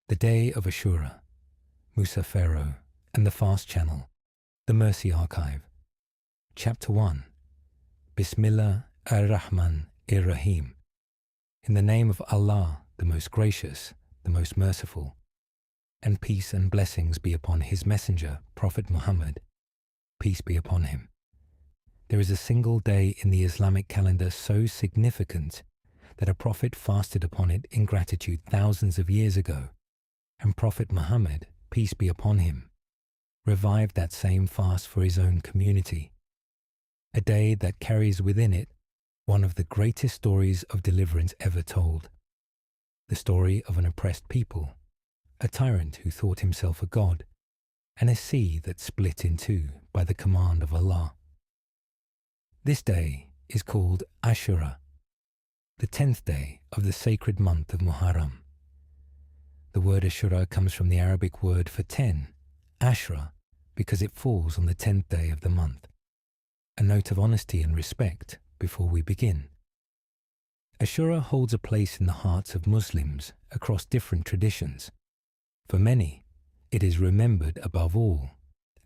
The Day of Ashura, Musa Pharaoh and the Fast Channel, the Mercy Archive. Chapter 1. Bismillah ar-Rahman ar-Rahim. In the name of Allah, the most gracious, the most merciful, and peace and blessings be upon his messenger, Prophet Muhammad. Peace be upon him. There is a single day in the Islamic calendar so significant that a prophet fasted upon it in gratitude thousands of years ago, and Prophet Muhammad, peace be upon him, revived that same fast for his own community. A day that carries within it one of the greatest stories of deliverance ever told. The story of an oppressed people, a tyrant who thought himself a god, and a sea that split in two by the command of Allah. This day is called Ashura, the 10th day of the sacred month of Muharram. The word Ashura comes from the Arabic word for 10, Ashra, because it falls on the 10th day of the month. A note of honesty and respect before we begin. Ashura holds a place in the hearts of Muslims across different traditions. For many, it is remembered above all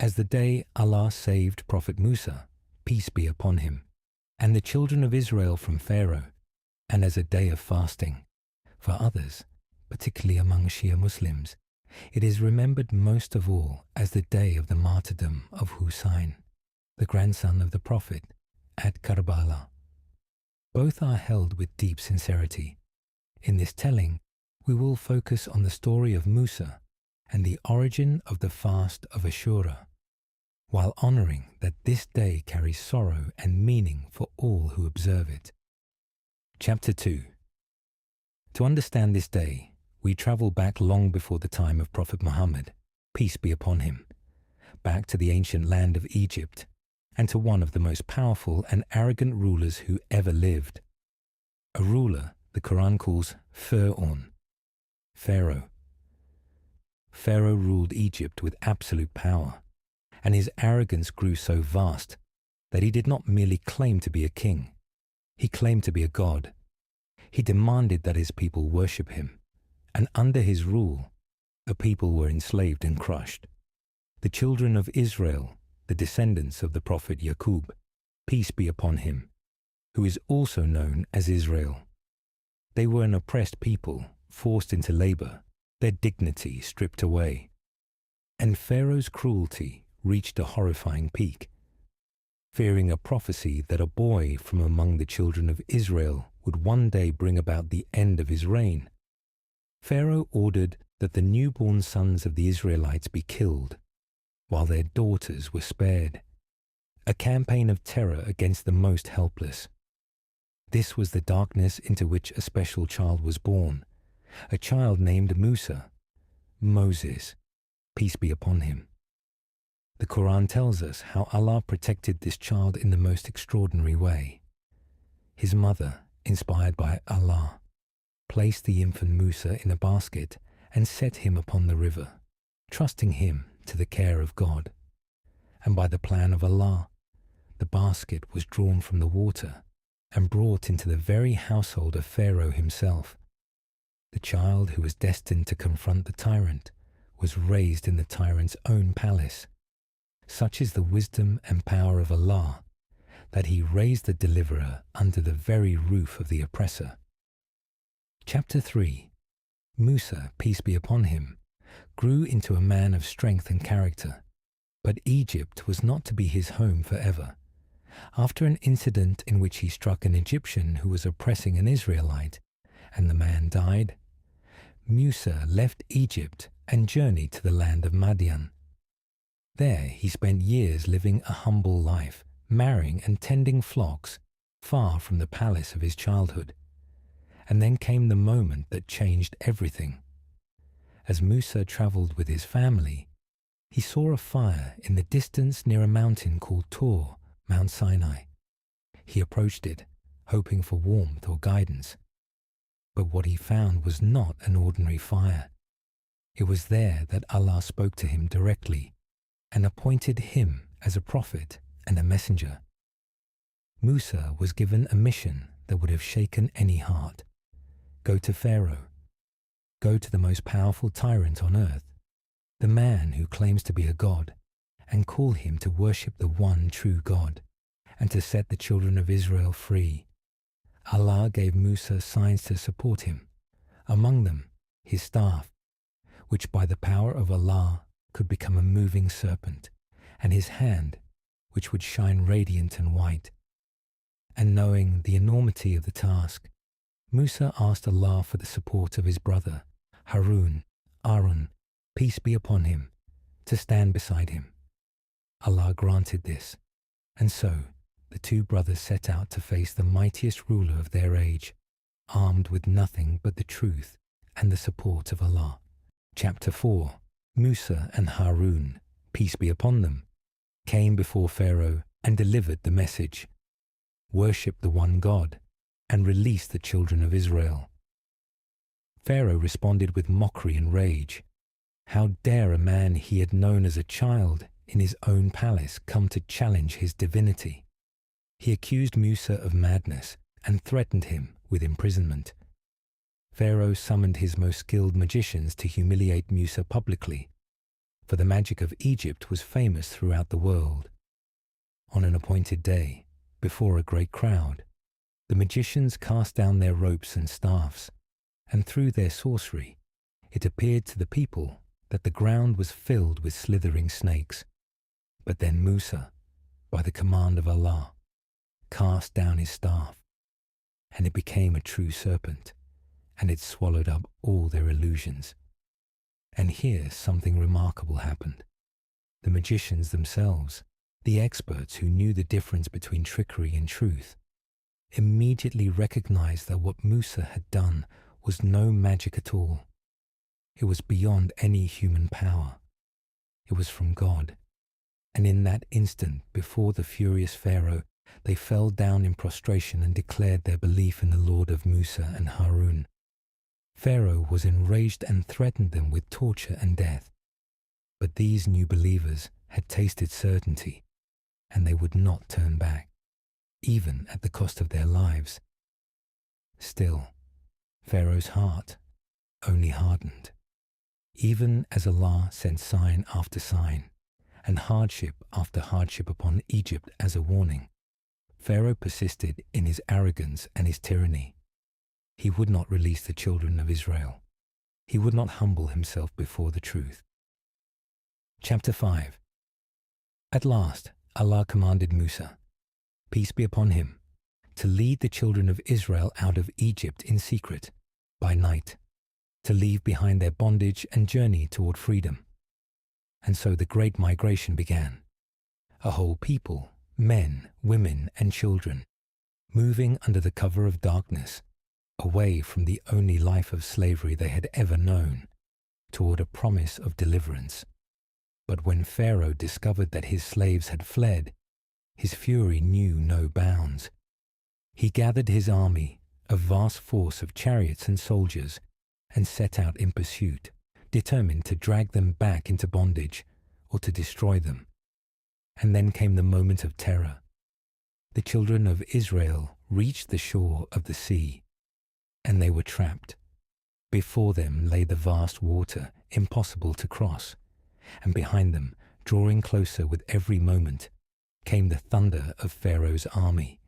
as the day Allah saved Prophet Musa, peace be upon him, and the children of Israel from Pharaoh, and as a day of fasting. For others, particularly among Shia Muslims, it is remembered most of all as the day of the martyrdom of Hussein, the grandson of the Prophet, at Karbala. Both are held with deep sincerity. In this telling, we will focus on the story of Musa and the origin of the fast of Ashura, while honoring that this day carries sorrow and meaning for all who observe it. Chapter 2. To understand this day, we travel back long before the time of Prophet Muhammad, peace be upon him, back to the ancient land of Egypt, and to one of the most powerful and arrogant rulers who ever lived. A ruler the Quran calls Pharaoh. Pharaoh ruled Egypt with absolute power, and his arrogance grew so vast that he did not merely claim to be a king, he claimed to be a god. He demanded that his people worship him, and under his rule, the people were enslaved and crushed. The children of Israel, the descendants of the prophet Yaqub, peace be upon him, who is also known as Israel. They were an oppressed people, forced into labor, their dignity stripped away. And Pharaoh's cruelty reached a horrifying peak. Fearing a prophecy that a boy from among the children of Israel would one day bring about the end of his reign, Pharaoh ordered that the newborn sons of the Israelites be killed, while their daughters were spared. A campaign of terror against the most helpless. This was the darkness into which a special child was born, a child named Musa, Moses, peace be upon him. The Quran tells us how Allah protected this child in the most extraordinary way. His mother, inspired by Allah, placed the infant Musa in a basket and set him upon the river, trusting him to the care of God. And by the plan of Allah, the basket was drawn from the water and brought into the very household of Pharaoh himself. The child who was destined to confront the tyrant was raised in the tyrant's own palace. Such is the wisdom and power of Allah, that he raised the deliverer under the very roof of the oppressor. Chapter 3. Musa, peace be upon him, grew into a man of strength and character, but Egypt was not to be his home forever. After an incident in which he struck an Egyptian who was oppressing an Israelite, and the man died, Musa left Egypt and journeyed to the land of Madian. There he spent years living a humble life, marrying and tending flocks, far from the palace of his childhood. And then came the moment that changed everything. As Musa traveled with his family, he saw a fire in the distance near a mountain called Tur, Mount Sinai. He approached it, hoping for warmth or guidance. But what he found was not an ordinary fire. It was there that Allah spoke to him directly and appointed him as a prophet and a messenger. Musa was given a mission that would have shaken any heart. Go to Pharaoh. Go to the most powerful tyrant on earth, the man who claims to be a god, and call him to worship the one true God, and to set the children of Israel free. Allah gave Musa signs to support him, among them his staff, which by the power of Allah could become a moving serpent, and his hand, which would shine radiant and white. And knowing the enormity of the task, Musa asked Allah for the support of his brother, Aaron, peace be upon him, to stand beside him. Allah granted this, and so the two brothers set out to face the mightiest ruler of their age, armed with nothing but the truth and the support of Allah. Chapter 4. Musa and Harun, peace be upon them, came before Pharaoh and delivered the message. Worship the one God and release the children of Israel. Pharaoh responded with mockery and rage. How dare a man he had known as a child in his own palace come to challenge his divinity? He accused Musa of madness and threatened him with imprisonment. Pharaoh summoned his most skilled magicians to humiliate Musa publicly, for the magic of Egypt was famous throughout the world. On an appointed day, before a great crowd, the magicians cast down their ropes and staffs, and through their sorcery, it appeared to the people that the ground was filled with slithering snakes. But then Musa, by the command of Allah, cast down his staff, and it became a true serpent, and it swallowed up all their illusions. And here something remarkable happened. The magicians themselves, the experts who knew the difference between trickery and truth, immediately recognized that what Musa had done was no magic at all. It was beyond any human power. It was from God. And in that instant, before the furious Pharaoh, they fell down in prostration and declared their belief in the Lord of Musa and Harun. Pharaoh was enraged and threatened them with torture and death. But these new believers had tasted certainty, and they would not turn back, even at the cost of their lives. Still, Pharaoh's heart only hardened. Even as Allah sent sign after sign, and hardship after hardship upon Egypt as a warning, Pharaoh persisted in his arrogance and his tyranny. He would not release the children of Israel. He would not humble himself before the truth. Chapter 5. At last, Allah commanded Musa, peace be upon him, to lead the children of Israel out of Egypt in secret, by night, to leave behind their bondage and journey toward freedom. And so the great migration began. A whole people, men, women, and children, moving under the cover of darkness, away from the only life of slavery they had ever known, toward a promise of deliverance. But when Pharaoh discovered that his slaves had fled, his fury knew no bounds. He gathered his army, a vast force of chariots and soldiers, and set out in pursuit, determined to drag them back into bondage or to destroy them. And then came the moment of terror. The children of Israel reached the shore of the sea, and they were trapped. Before them lay the vast water, impossible to cross, and behind them, drawing closer with every moment, came the thunder of Pharaoh's army.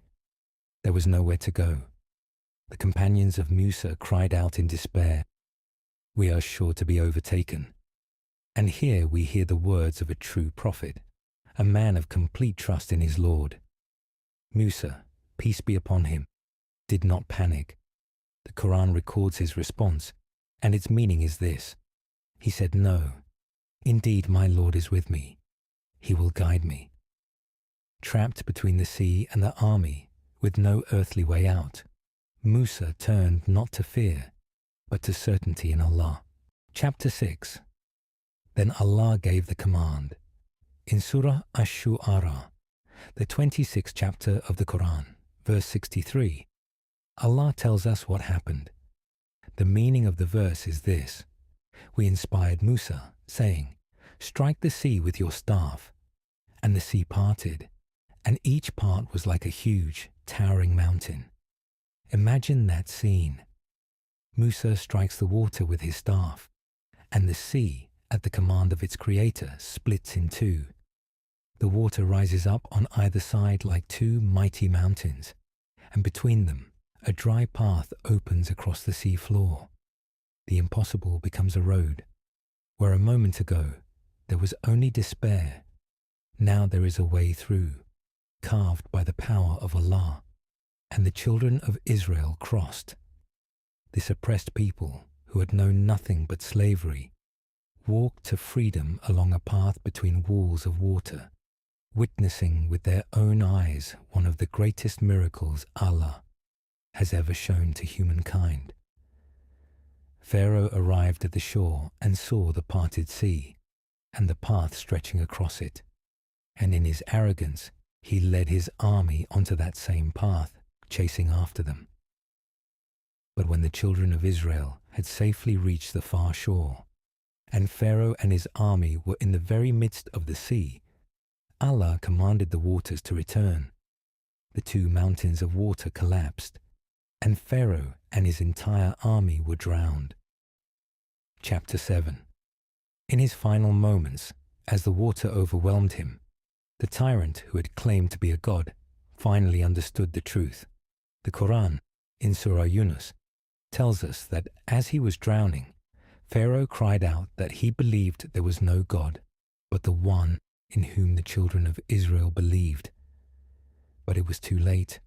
There was nowhere to go. The companions of Musa cried out in despair, "We are sure to be overtaken." And here we hear the words of a true prophet, a man of complete trust in his Lord. Musa, peace be upon him, did not panic. The Quran records his response, and its meaning is this. He said, "No, indeed my Lord is with me. He will guide me." Trapped between the sea and the army, with no earthly way out, Musa turned not to fear, but to certainty in Allah. Chapter 6. Then Allah gave the command. In Surah Ashura, the 26th chapter of the Quran, verse 63, Allah tells us what happened. The meaning of the verse is this. We inspired Musa, saying, "Strike the sea with your staff." And the sea parted, and each part was like a huge, towering mountain. Imagine that scene. Musa strikes the water with his staff, and the sea, at the command of its creator, splits in two. The water rises up on either side like two mighty mountains, and between them a dry path opens across the sea floor. The impossible becomes a road. Where a moment ago there was only despair, now there is a way through, carved by the power of Allah, and the children of Israel crossed. This oppressed people, who had known nothing but slavery, walked to freedom along a path between walls of water, witnessing with their own eyes one of the greatest miracles Allah has ever shown to humankind. Pharaoh arrived at the shore and saw the parted sea and the path stretching across it, and in his arrogance he led his army onto that same path, chasing after them. But when the children of Israel had safely reached the far shore, and Pharaoh and his army were in the very midst of the sea, Allah commanded the waters to return. The two mountains of water collapsed, and Pharaoh and his entire army were drowned. Chapter 7. In his final moments, as the water overwhelmed him, the tyrant who had claimed to be a god finally understood the truth. The Quran, in Surah Yunus, tells us that as he was drowning, Pharaoh cried out that he believed there was no God but the one in whom the children of Israel believed. But it was too late.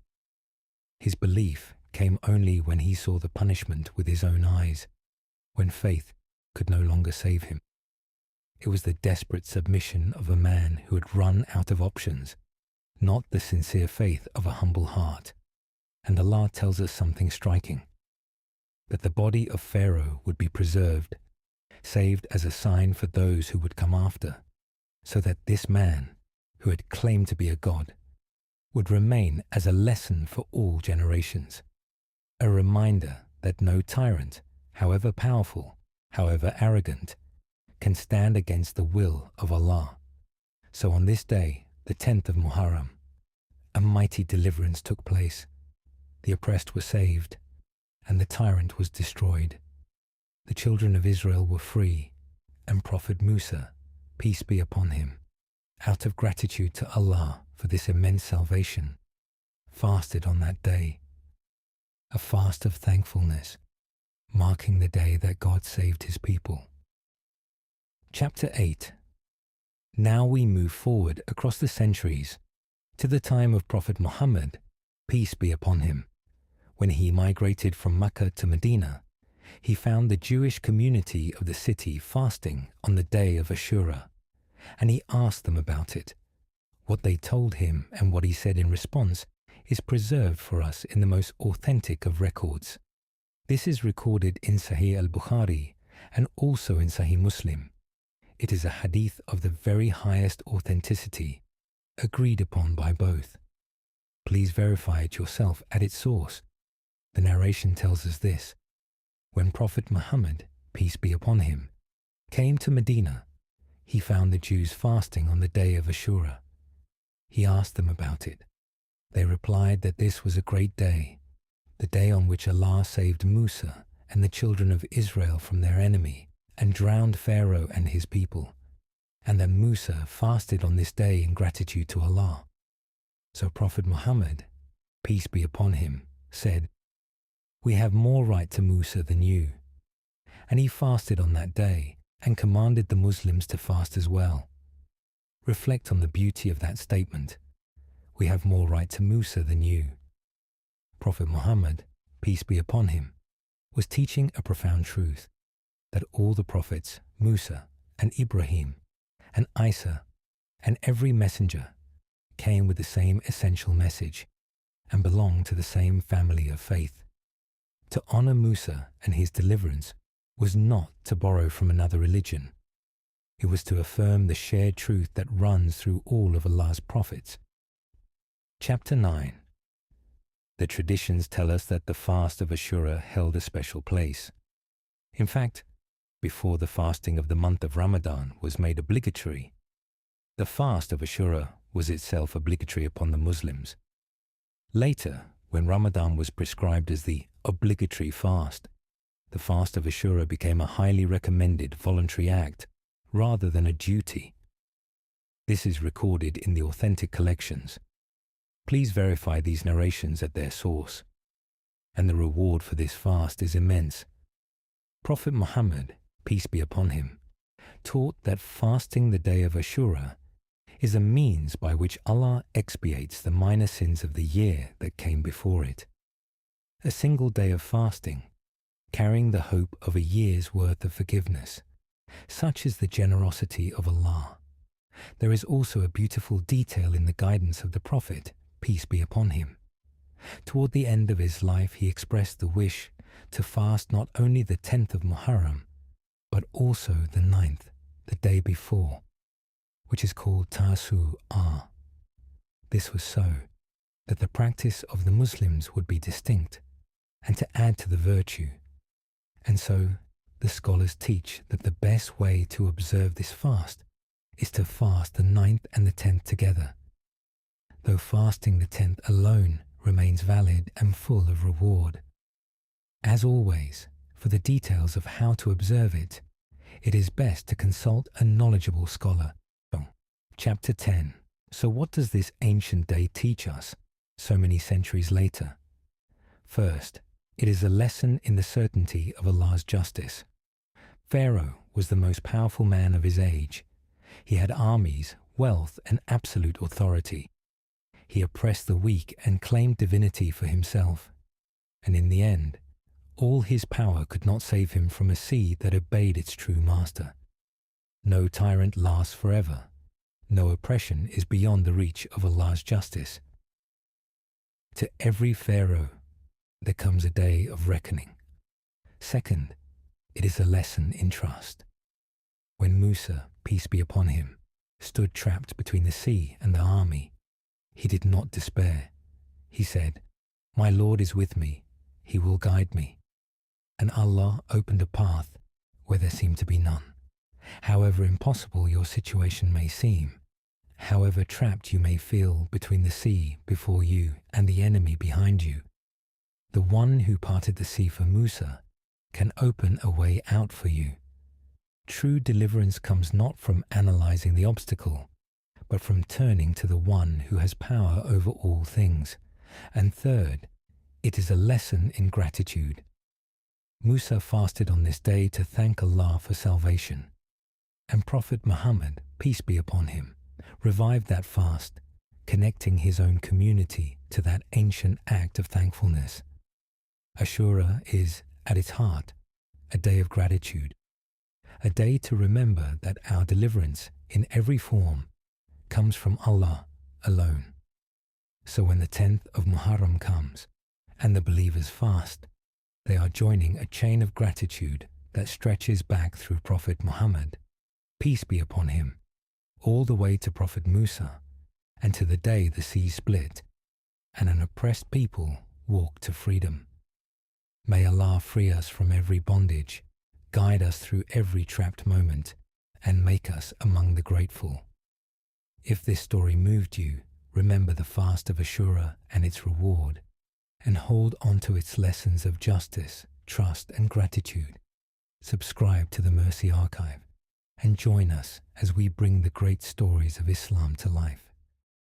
His belief came only when he saw the punishment with his own eyes, when faith could no longer save him. It was the desperate submission of a man who had run out of options, not the sincere faith of a humble heart. And Allah tells us something striking, that the body of Pharaoh would be preserved, saved as a sign for those who would come after, so that this man, who had claimed to be a god, would remain as a lesson for all generations, a reminder that no tyrant, however powerful, however arrogant, can stand against the will of Allah. So on this day, the 10th of Muharram, a mighty deliverance took place. The oppressed were saved, and the tyrant was destroyed. The children of Israel were free, and Prophet Musa, peace be upon him, out of gratitude to Allah for this immense salvation, fasted on that day, a fast of thankfulness, marking the day that God saved his people. Chapter 8. Now we move forward across the centuries to the time of Prophet Muhammad, peace be upon him. When he migrated from Mecca to Medina, he found the Jewish community of the city fasting on the day of Ashura, and he asked them about it. What they told him and what he said in response is preserved for us in the most authentic of records. This is recorded in Sahih al-Bukhari and also in Sahih Muslim. It is a hadith of the very highest authenticity, agreed upon by both. Please verify it yourself at its source. The narration tells us this: when Prophet Muhammad, peace be upon him, came to Medina, he found the Jews fasting on the day of Ashura. He asked them about it. They replied that this was a great day, the day on which Allah saved Musa and the children of Israel from their enemy and drowned Pharaoh and his people, and that Musa fasted on this day in gratitude to Allah. So Prophet Muhammad, peace be upon him, said, "We have more right to Musa than you." And he fasted on that day and commanded the Muslims to fast as well. Reflect on the beauty of that statement. We have more right to Musa than you. Prophet Muhammad, peace be upon him, was teaching a profound truth, that all the prophets, Musa and Ibrahim and Isa and every messenger, came with the same essential message and belonged to the same family of faith. To honor Musa and his deliverance was not to borrow from another religion. It was to affirm the shared truth that runs through all of Allah's prophets. Chapter 9. The traditions tell us that the fast of Ashura held a special place. In fact, before the fasting of the month of Ramadan was made obligatory, the fast of Ashura was itself obligatory upon the Muslims. Later, when Ramadan was prescribed as the obligatory fast, The fast of Ashura became a highly recommended voluntary act rather than a duty. This is recorded in the authentic collections. Please verify these narrations at their source. And the reward for this fast is immense. Prophet Muhammad, peace be upon him, taught that fasting the day of Ashura is a means by which Allah expiates the minor sins of the year that came before it. A single day of fasting, carrying the hope of a year's worth of forgiveness. Such is the generosity of Allah. There is also a beautiful detail in the guidance of the Prophet, peace be upon him. Toward the end of his life, he expressed the wish to fast not only the 10th of Muharram, but also the 9th, the day before, which is called Tasu'ah. This was so that the practice of the Muslims would be distinct and to add to the virtue. And so the scholars teach that the best way to observe this fast is to fast the 9th and the 10th together, though fasting the 10th alone remains valid and full of reward. As always, for the details of how to observe it, it is best to consult a knowledgeable scholar. Chapter 10. So what does this ancient day teach us so many centuries later? First, it is a lesson in the certainty of Allah's justice. Pharaoh was the most powerful man of his age. He had armies, wealth, and absolute authority. He oppressed the weak and claimed divinity for himself. And in the end, all his power could not save him from a sea that obeyed its true master. No tyrant lasts forever. No oppression is beyond the reach of Allah's justice. To every Pharaoh, there comes a day of reckoning. Second, it is a lesson in trust. When Musa, peace be upon him, stood trapped between the sea and the army, he did not despair. He said, "My Lord is with me. He will guide me." And Allah opened a path where there seemed to be none. However impossible your situation may seem, however trapped you may feel between the sea before you and the enemy behind you, the one who parted the sea for Musa can open a way out for you. True deliverance comes not from analyzing the obstacle, but from turning to the one who has power over all things. And third, it is a lesson in gratitude. Musa fasted on this day to thank Allah for salvation, and Prophet Muhammad, peace be upon him, revived that fast, connecting his own community to that ancient act of thankfulness. Ashura is, at its heart, a day of gratitude, a day to remember that our deliverance in every form comes from Allah alone. So when the 10th of Muharram comes and the believers fast, they are joining a chain of gratitude that stretches back through Prophet Muhammad, peace be upon him, all the way to Prophet Musa, and to the day the sea split, and an oppressed people walked to freedom. May Allah free us from every bondage, guide us through every trapped moment, and make us among the grateful. If this story moved you, remember the fast of Ashura and its reward, and hold on to its lessons of justice, trust, and gratitude. Subscribe to the Mercy Archive and join us as we bring the great stories of Islam to life.